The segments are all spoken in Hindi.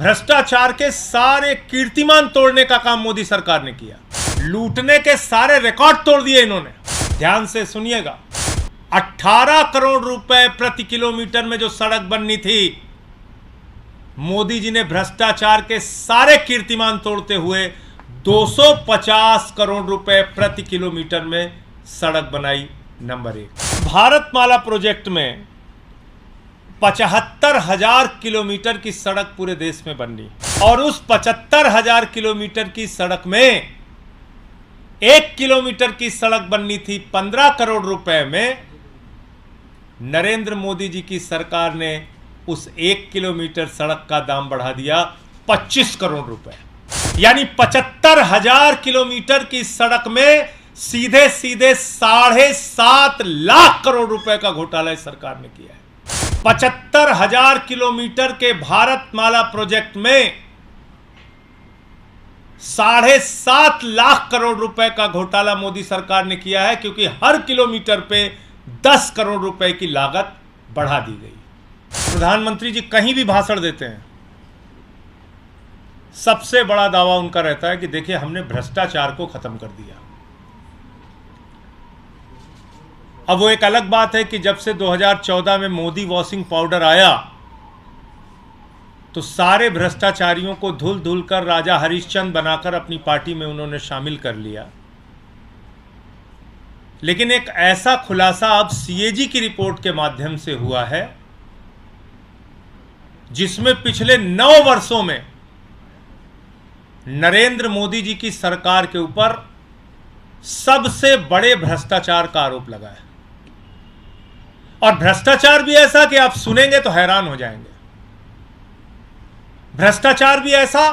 भ्रष्टाचार के सारे कीर्तिमान तोड़ने का काम मोदी सरकार ने किया। लूटने के सारे रिकॉर्ड तोड़ दिए इन्होंने। ध्यान से सुनिएगा, 18 करोड़ रुपए प्रति किलोमीटर में जो सड़क बननी थी, मोदी जी ने भ्रष्टाचार के सारे कीर्तिमान तोड़ते हुए 250 करोड़ रुपए प्रति किलोमीटर में सड़क बनाई। नंबर 1, भारतमाला प्रोजेक्ट में 75,000 किलोमीटर की सड़क पूरे देश में बननी, और उस 75,000 किलोमीटर की सड़क में 1 किलोमीटर की सड़क बननी थी 15 करोड़ रुपए में। नरेंद्र मोदी जी की सरकार ने उस 1 किलोमीटर सड़क का दाम बढ़ा दिया 25 करोड़ रुपए, यानी 75,000 किलोमीटर की सड़क में सीधे सीधे 7.5 लाख करोड़ रुपए का घोटाला इस सरकार ने किया है। 75,000 किलोमीटर के भारतमाला प्रोजेक्ट में 7.5 लाख करोड़ रुपए का घोटाला मोदी सरकार ने किया है, क्योंकि हर किलोमीटर पे 10 करोड़ रुपए की लागत बढ़ा दी गई। प्रधानमंत्री जी कहीं भी भाषण देते हैं, सबसे बड़ा दावा उनका रहता है कि देखिए हमने भ्रष्टाचार को खत्म कर दिया। अब वो एक अलग बात है कि जब से 2014 में मोदी वॉशिंग पाउडर आया तो सारे भ्रष्टाचारियों को धुल धुल कर राजा हरिश्चंद्र बनाकर अपनी पार्टी में उन्होंने शामिल कर लिया। लेकिन एक ऐसा खुलासा अब सीएजी की रिपोर्ट के माध्यम से हुआ है, जिसमें पिछले 9 वर्षों में नरेंद्र मोदी जी की सरकार के ऊपर सबसे बड़े भ्रष्टाचार का आरोप लगा है। और भ्रष्टाचार भी ऐसा कि आप सुनेंगे तो हैरान हो जाएंगे। भ्रष्टाचार भी ऐसा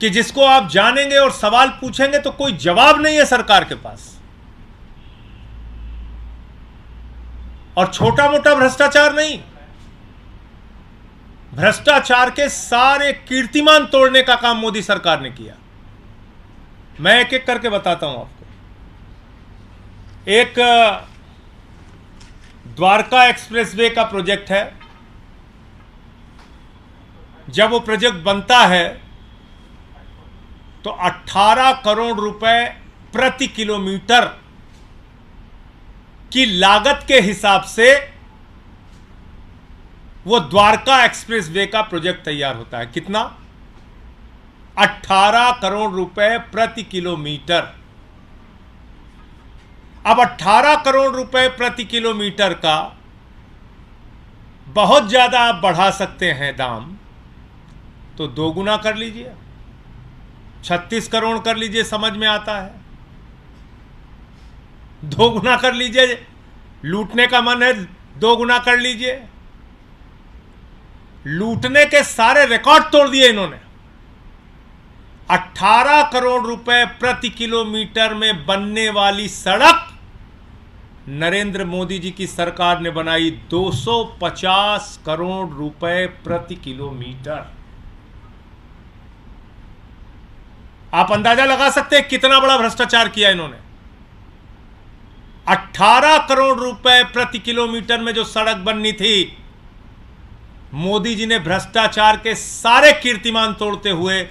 कि जिसको आप जानेंगे और सवाल पूछेंगे तो कोई जवाब नहीं है सरकार के पास। और छोटा मोटा भ्रष्टाचार नहीं, भ्रष्टाचार के सारे कीर्तिमान तोड़ने का काम मोदी सरकार ने किया। मैं एक एक करके बताता हूं आपको। एक द्वारका एक्सप्रेसवे का प्रोजेक्ट है। जब वो प्रोजेक्ट बनता है तो 18 करोड़ रुपए प्रति किलोमीटर की लागत के हिसाब से वो द्वारका एक्सप्रेसवे का प्रोजेक्ट तैयार होता है। कितना? 18 करोड़ रुपए प्रति किलोमीटर। अब 18 करोड़ रुपए प्रति किलोमीटर का बहुत ज्यादा आप बढ़ा सकते हैं दाम, तो 2 गुना कर लीजिए, 36 करोड़ कर लीजिए, समझ में आता है। 2 गुना कर लीजिए, लूटने का मन है 2 गुना कर लीजिए। लूटने के सारे रिकॉर्ड तोड़ दिए इन्होंने। 18 करोड़ रुपए प्रति किलोमीटर में बनने वाली सड़क नरेंद्र मोदी जी की सरकार ने बनाई 250 करोड़ रुपए प्रति किलोमीटर। आप अंदाजा लगा सकते हैं कितना बड़ा भ्रष्टाचार किया इन्होंने। 18 करोड़ रुपए प्रति किलोमीटर में जो सड़क बननी थी, मोदी जी ने भ्रष्टाचार के सारे कीर्तिमान तोड़ते हुए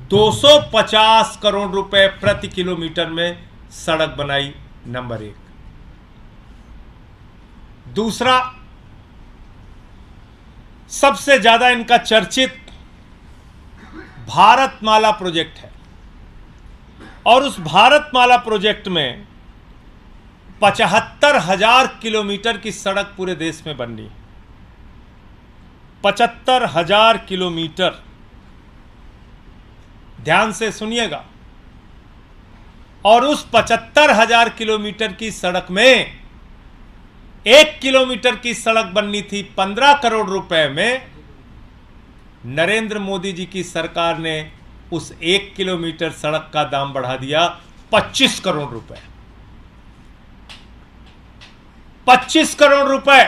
250 करोड़ रुपए प्रति किलोमीटर में सड़क बनाई। नंबर 1। दूसरा, सबसे ज्यादा इनका चर्चित भारतमाला प्रोजेक्ट है, और उस भारतमाला प्रोजेक्ट में 75,000 किलोमीटर की सड़क पूरे देश में बननी। 75,000 किलोमीटर। ध्यान से सुनिएगा, और उस 75,000 किलोमीटर की सड़क में 1 किलोमीटर की सड़क बननी थी 15 करोड़ रुपए में। नरेंद्र मोदी जी की सरकार ने उस 1 किलोमीटर सड़क का दाम बढ़ा दिया 25 करोड़ रुपए। 25 करोड़ रुपए,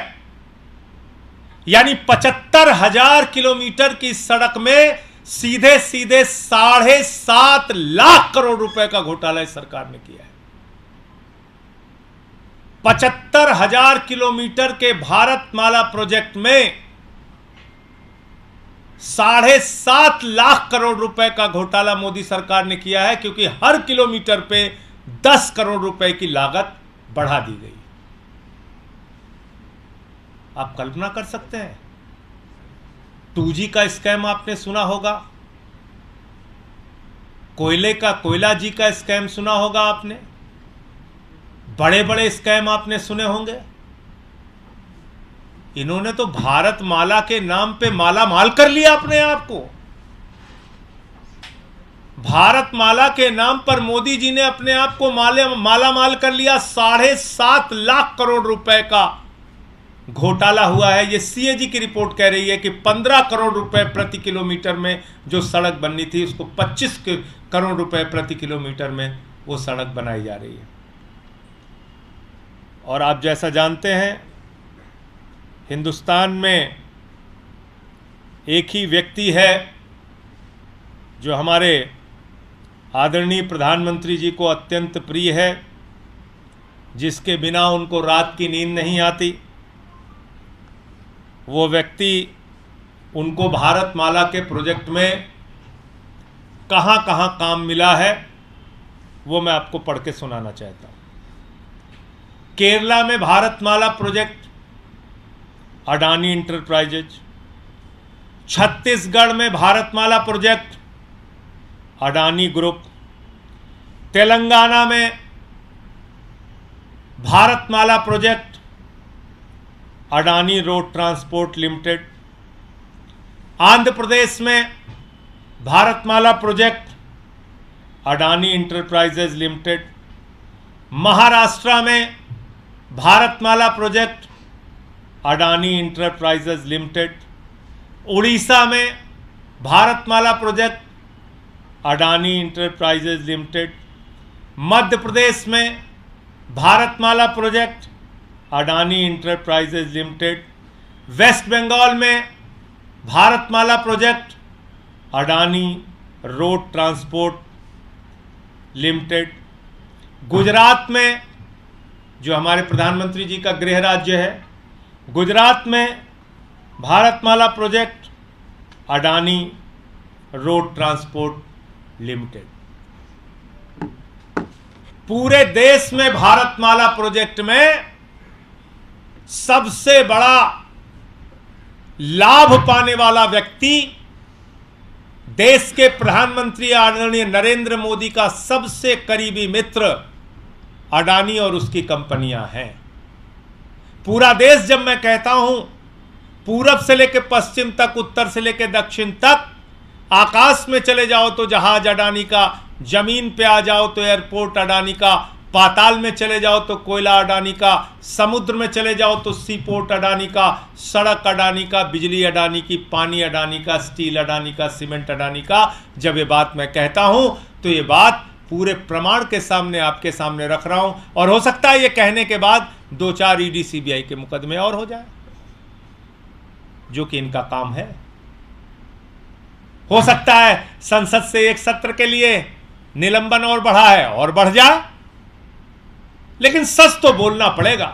यानी 75,000 किलोमीटर की सड़क में सीधे सीधे 7.5 लाख करोड़ रुपए का घोटाला इस सरकार ने किया है। 75,000 किलोमीटर के भारतमाला प्रोजेक्ट में 7.5 लाख करोड़ रुपए का घोटाला मोदी सरकार ने किया है, क्योंकि हर किलोमीटर पे 10 करोड़ रुपए की लागत बढ़ा दी गई। आप कल्पना कर सकते हैं। 2G का स्कैम आपने सुना होगा, कोयला जी का स्कैम सुना होगा आपने, बड़े बड़े स्कैम आपने सुने होंगे। इन्होंने तो भारत माला के नाम पे माला माल कर लिया अपने आप को। भारत माला के नाम पर मोदी जी ने अपने आप को माला माल कर लिया। 7.5 लाख करोड़ रुपए का घोटाला हुआ है। ये CAG की रिपोर्ट कह रही है कि 15 करोड़ रुपए प्रति किलोमीटर में जो सड़क बननी थी, उसको 25 करोड़ रुपए प्रति किलोमीटर में वो सड़क बनाई जा रही है। और आप जैसा जानते हैं, हिंदुस्तान में एक ही व्यक्ति है जो हमारे आदरणीय प्रधानमंत्री जी को अत्यंत प्रिय है, जिसके बिना उनको रात की नींद नहीं आती। वो व्यक्ति उनको भारत माला के प्रोजेक्ट में कहां कहां काम मिला है, वो मैं आपको पढ़ के सुनाना चाहता हूं। केरला में भारत माला प्रोजेक्ट अडानी इंटरप्राइजेज, छत्तीसगढ़ में भारत माला प्रोजेक्ट अडानी ग्रुप, तेलंगाना में Bharat Mala project Adani Road Transport Limited, Andhra Pradesh में Bharat Mala project Adani Enterprises Limited, Maharashtra में Bharat Mala project Adani Enterprises Limited, Orissa में Bharat Mala project Adani Enterprises Limited, Madhya Pradesh में Bharat Mala project Adani Enterprises Limited, West Bengal में Bharat Mala project Adani Road Transport Limited, Gujarat में जो हमारे प्रधानमंत्री जी का गृह राज्य है, गुजरात में Bharat Mala project Adani Road Transport Limited. पूरे देश में भारत माला प्रोजेक्ट में सबसे बड़ा लाभ पाने वाला व्यक्ति देश के प्रधानमंत्री आदरणीय नरेंद्र मोदी का सबसे करीबी मित्र अडानी और उसकी कंपनियां हैं। पूरा देश, जब मैं कहता हूं पूरब से लेकर पश्चिम तक, उत्तर से लेकर दक्षिण तक, आकाश में चले जाओ तो जहाज अडानी का, जमीन पे आ जाओ तो एयरपोर्ट अडानी का, पाताल में चले जाओ तो कोयला अडानी का, समुद्र में चले जाओ तो सी पोर्ट अडानी का, सड़क अडानी का, बिजली अडानी की, पानी अडानी का, स्टील अडानी का, सीमेंट अडानी का। जब ये बात मैं कहता हूं तो ये बात पूरे प्रमाण के सामने आपके सामने रख रहा हूं। और हो सकता है ये कहने के बाद 2-4 ED CBI के मुकदमे और हो जाए, जो कि इनका काम है। हो सकता है संसद से एक सत्र के लिए निलंबन और बढ़ा है और बढ़ जाए, लेकिन सच तो बोलना पड़ेगा।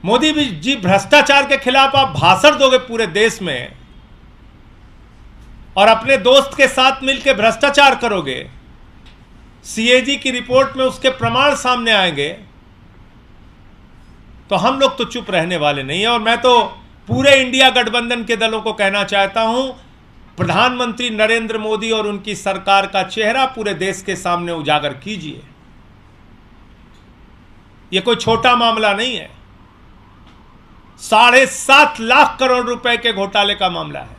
मोदी जी, भ्रष्टाचार के खिलाफ आप भाषण दोगे पूरे देश में और अपने दोस्त के साथ मिलकर भ्रष्टाचार करोगे, CAG की रिपोर्ट में उसके प्रमाण सामने आएंगे, तो हम लोग तो चुप रहने वाले नहीं है। और मैं तो पूरे इंडिया गठबंधन के दलों को कहना चाहता हूं, प्रधानमंत्री नरेंद्र मोदी और उनकी सरकार का चेहरा पूरे देश के सामने उजागर कीजिए। यह कोई छोटा मामला नहीं है। 7.5 लाख करोड़ रुपए के घोटाले का मामला है।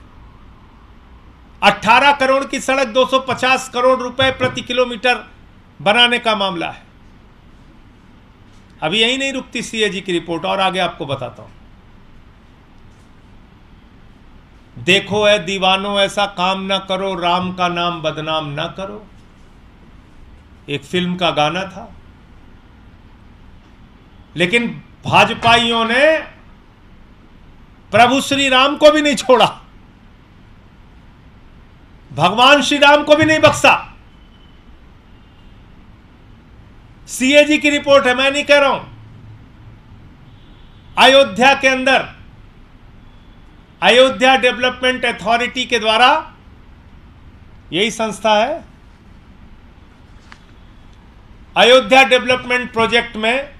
18 करोड़ की सड़क 250 करोड़ रुपए प्रति किलोमीटर बनाने का मामला है। अभी यही नहीं रुकती CAG की रिपोर्ट, और आगे आपको बताता हूं। देखो ऐ दीवानों, ऐसा काम ना करो, राम का नाम बदनाम ना करो, एक फिल्म का गाना था। लेकिन भाजपाइयों ने प्रभु श्री राम को भी नहीं छोड़ा, भगवान श्री राम को भी नहीं बख्शा। CAG की रिपोर्ट है, मैं नहीं कह रहा हूं। अयोध्या के अंदर अयोध्या डेवलपमेंट अथॉरिटी के द्वारा, यही संस्था है, अयोध्या डेवलपमेंट प्रोजेक्ट में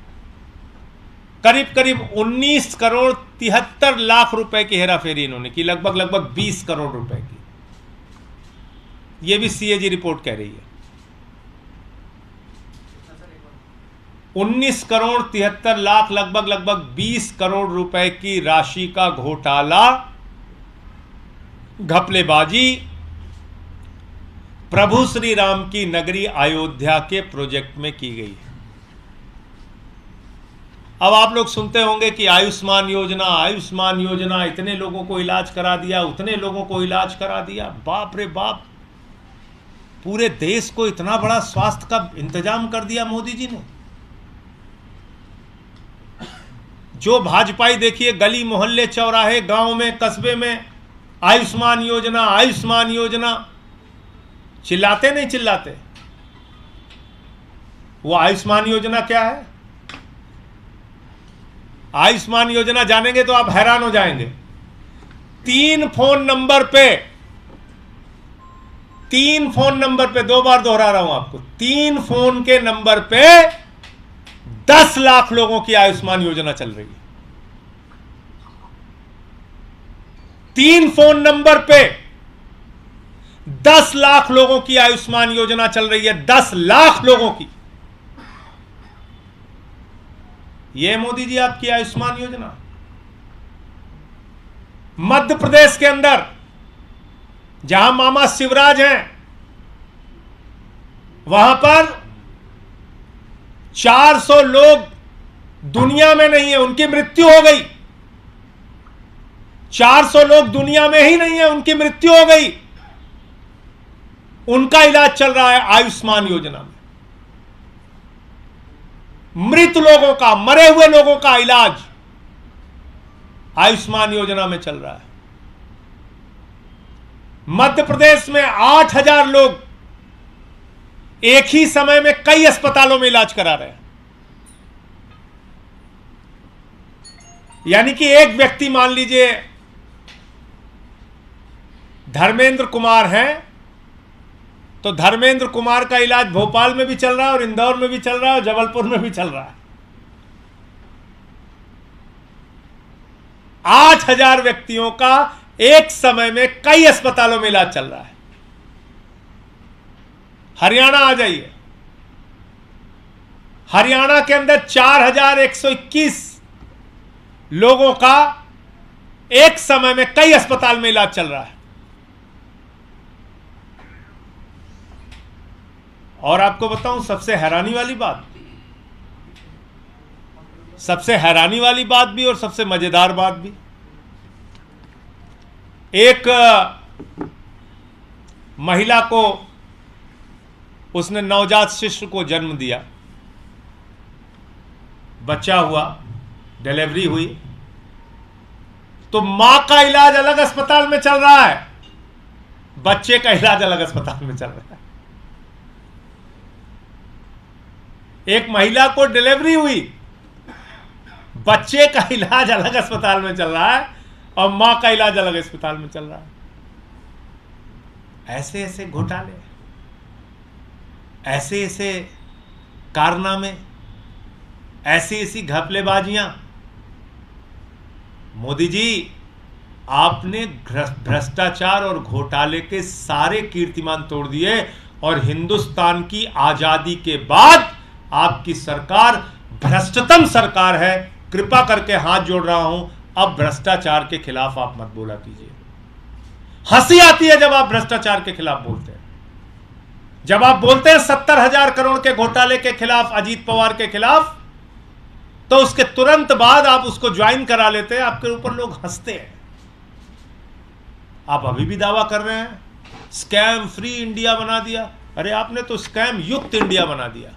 करीब करीब 19 करोड़ 73 लाख रुपए की हेराफेरी इन्होंने की, लगभग 20 करोड़ रुपए की। यह भी सीएजी रिपोर्ट कह रही है। 19 करोड़ 73 लाख, लगभग 20 करोड़ रुपए की राशि का घोटाला, घपलेबाजी प्रभु श्री राम की नगरी अयोध्या के प्रोजेक्ट में की गई है। अब आप लोग सुनते होंगे कि आयुष्मान योजना, इतने लोगों को इलाज करा दिया, उतने लोगों को इलाज करा दिया। बाप रे बाप, पूरे देश को इतना बड़ा स्वास्थ्य का इंतजाम कर दिया मोदी जी ने। जो भाजपाई देखिए, गली मोहल्ले चौराहे गांव में कस्बे में आयुष्मान योजना, चिल्लाते नहीं चिल्लाते? वो आयुष्मान योजना क्या है? आयुष्मान योजना जानेंगे तो आप हैरान हो जाएंगे। 3 फोन नंबर पे 2 बार दोहरा रहा हूं आपको, 3 फोन के नंबर पे 10 लाख लोगों की आयुष्मान योजना चल रही है। 3 फोन नंबर पे 10 लाख लोगों की आयुष्मान योजना चल रही है। 10 लाख लोगों की। यह मोदी जी आपकी आयुष्मान योजना। मध्य प्रदेश के अंदर जहां मामा शिवराज हैं, वहां पर 400 लोग दुनिया में नहीं है, उनकी मृत्यु हो गई। 400 लोग दुनिया में ही नहीं है, उनकी मृत्यु हो गई। उनका इलाज चल रहा है आयुष्मान योजना में। मृत लोगों का, मरे हुए लोगों का इलाज आयुष्मान योजना में चल रहा है। मध्य प्रदेश में 8,000 लोग एक ही समय में कई अस्पतालों में इलाज करा रहे हैं। यानी कि एक व्यक्ति, मान लीजिए धर्मेंद्र कुमार हैं, तो धर्मेंद्र कुमार का इलाज भोपाल में भी चल रहा है और इंदौर में भी चल रहा है और जबलपुर में भी चल रहा है। 8,000 व्यक्तियों का एक समय में कई अस्पतालों में इलाज चल रहा है। हरियाणा आ जाइए, हरियाणा के अंदर 4,121 लोगों का एक समय में कई अस्पताल में इलाज चल रहा है। और आपको बताऊं सबसे हैरानी वाली बात भी और सबसे मजेदार बात भी, एक महिला को, उसने नवजात शिशु को जन्म दिया, बच्चा हुआ, डिलीवरी हुई, तो मां का इलाज अलग अस्पताल में चल रहा है, बच्चे का इलाज अलग अस्पताल में चल रहा है। एक महिला को डिलीवरी हुई, बच्चे का इलाज अलग अस्पताल में चल रहा है और मां का इलाज अलग अस्पताल में चल रहा है। ऐसे ऐसे घोटाले, ऐसे ऐसे कारनामे, ऐसी ऐसी घपलेबाजियां। मोदी जी, आपने भ्रष्टाचार और घोटाले के सारे कीर्तिमान तोड़ दिए और हिंदुस्तान की आजादी के बाद आपकी सरकार भ्रष्टतम सरकार है। कृपा करके हाथ जोड़ रहा हूं, अब भ्रष्टाचार के खिलाफ आप मत बोला कीजिए। हंसी आती है जब आप भ्रष्टाचार के खिलाफ बोलते हैं। जब आप बोलते हैं 70,000 करोड़ के घोटाले के खिलाफ, अजीत पवार के खिलाफ, तो उसके तुरंत बाद आप उसको ज्वाइन करा लेते हैं, आपके ऊपर लोग हंसते हैं। आप अभी भी दावा कर रहे हैं स्कैम फ्री इंडिया बना दिया। अरे आपने तो स्कैम युक्त इंडिया बना दिया।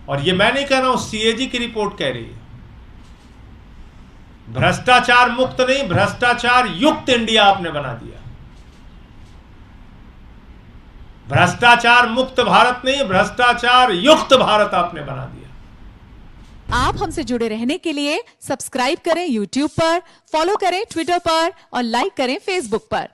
और ये मैं नहीं कह रहा हूं, सीएजी की रिपोर्ट कह रही है। भ्रष्टाचार मुक्त नहीं, भ्रष्टाचार युक्त इंडिया आपने बना दिया। भ्रष्टाचार मुक्त भारत नहीं, भ्रष्टाचार युक्त भारत आपने बना दिया। आप हमसे जुड़े रहने के लिए सब्सक्राइब करें YouTube पर, फॉलो करें ट्विटर पर और लाइक करें Facebook पर।